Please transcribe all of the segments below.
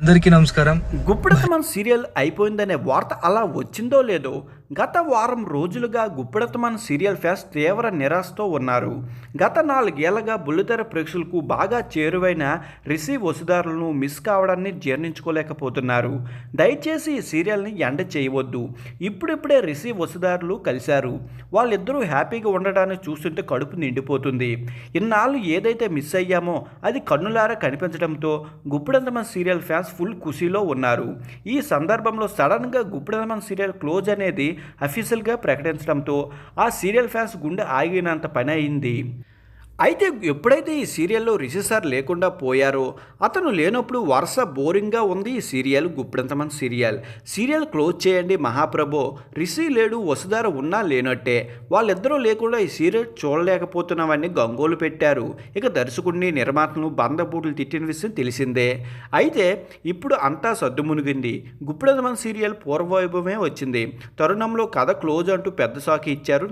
అందరికీ నమస్కారం. గుప్పెడతమన్ సీరియల్ అయిపోయిందనే వార్త అలా వచ్చిందో లేదో గత వారం రోజులుగా గుప్పెడతమన్ సీరియల్ ఫ్యాన్స్ తీవ్ర నిరాశతో ఉన్నారు. గత 4 ఏళ్లుగా బుల్లితెర ప్రేక్షకులకు బాగా చేరువైన రిషి వసుధారులను మిస్ కావడాన్ని జీర్ణించుకోలేకపోతున్నారు. దయచేసి ఈ సీరియల్ని ఎండ్ చేయవద్దు. ఇప్పుడిప్పుడే రిషి వసుధారులు కలిశారు. వాళ్ళిద్దరూ హ్యాపీగా ఉండడాన్ని చూస్తుంటే కడుపు నిండిపోతుంది. ఇన్నాళ్ళు ఏదైతే మిస్ అయ్యామో అది కన్నులారా కనిపించడంతో గుప్పెడతమన్ సీరియల్ ఫ్యాన్స్ ఫుల్ ఖుషీలో ఉన్నారు. ఈ సందర్భంలో సడన్గా గుప్పెడతమన్ సీరియల్ క్లోజ్ అనేది అఫీషియల్గా ప్రకటించడంతో ఆ సీరియల్ ఫ్యాన్స్ గుండె ఆగినంత పని అయింది. అయితే ఎప్పుడైతే ఈ సీరియల్లో రిషి సార్ లేకుండా పోయారో అతను లేనప్పుడు వరుస బోరింగ్గా ఉంది ఈ సీరియల్ గుప్పెడతమన్ సీరియల్ క్లోజ్ చేయండి మహాప్రభో, రిషి లేడు వసుధార ఉన్నా లేనట్టే, వాళ్ళిద్దరూ లేకుండా ఈ సీరియల్ చూడలేకపోతున్నామని గంగోలు పెట్టారు. ఇక దర్శకుడిని నిర్మాతను బంధపూటలు తిట్టిన విషయం తెలిసిందే. అయితే ఇప్పుడు అంతా సద్దుమునిగింది. గుప్పెడతమన్ సీరియల్ పూర్వవైభవమే వచ్చింది. తరుణంలో కథ క్లోజ్ అంటూ పెద్ద సాకి ఇచ్చారు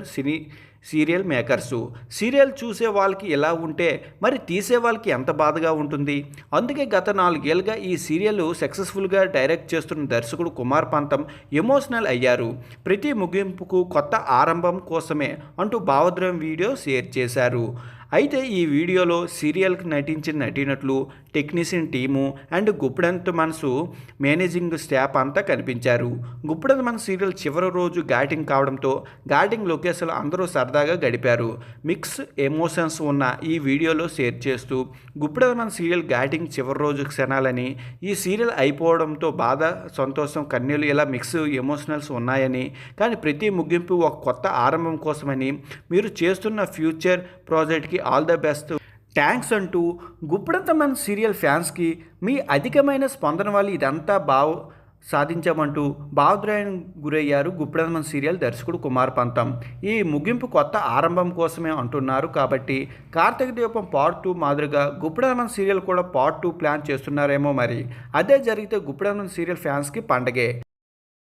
సీరియల్ మేకర్సు. సీరియల్ చూసే వాళ్ళకి ఎలా ఉంటే మరి తీసే వాళ్ళకి ఎంత బాధగా ఉంటుంది. అందుకే గత 4 ఏళ్ళుగా ఈ సీరియల్ సక్సెస్ఫుల్గా డైరెక్ట్ చేస్తున్న దర్శకుడు కుమార్ పంతం ఎమోషనల్ అయ్యారు. ప్రతి ముగింపుకు కొత్త ఆరంభం కోసమే అంటూ భావోద్వేగం వీడియో షేర్ చేశారు. అయితే ఈ వీడియోలో సీరియల్కి నటించిన నటీనటులు, టెక్నీషియన్ టీము అండ్ గుప్పెడతమన్ మేనేజింగ్ స్టాఫ్ అంతా కనిపించారు. గుప్పెడతమన్ సీరియల్ చివరి రోజు ఘాటింగ్ కావడంతో ఘాటింగ్ లొకేషన్లో అందరూ సరదాగా గడిపారు. మిక్స్ ఎమోషన్స్ ఉన్న ఈ వీడియోలో షేర్ చేస్తూ గుప్పెడతమన్ సీరియల్ ఘాటింగ్ చివరి రోజు క్షణాలని, ఈ సీరియల్ అయిపోవడంతో బాధ, సంతోషం, కన్నీళ్ళు ఇలా మిక్స్ ఎమోషనల్స్ ఉన్నాయని, కానీ ప్రతి ముగింపు ఒక కొత్త ఆరంభం కోసమని, మీరు చేస్తున్న ఫ్యూచర్ ప్రాజెక్ట్కి ఆల్ ద బెస్ట్, థ్యాంక్స్ అంటూ గుప్పెడతమన్ సీరియల్ ఫ్యాన్స్కి మీ అధికమైన స్పందన వల్ల ఇదంతా సాధించామంటూ భావోద్వేగానికి గురయ్యారు గుప్పెడతమన్ సీరియల్ దర్శకుడు కుమార్ పంతం. ఈ ముగింపు కొత్త ఆరంభం కోసమే అంటున్నారు కాబట్టి కార్తీక దీపం పార్ట్ 2 మాదిరిగా గుప్పెడతమన్ సీరియల్ కూడా పార్ట్ 2 ప్లాన్ చేస్తున్నారేమో. మరి అదే జరిగితే గుప్పెడతమన్ సీరియల్ ఫ్యాన్స్కి పండగే.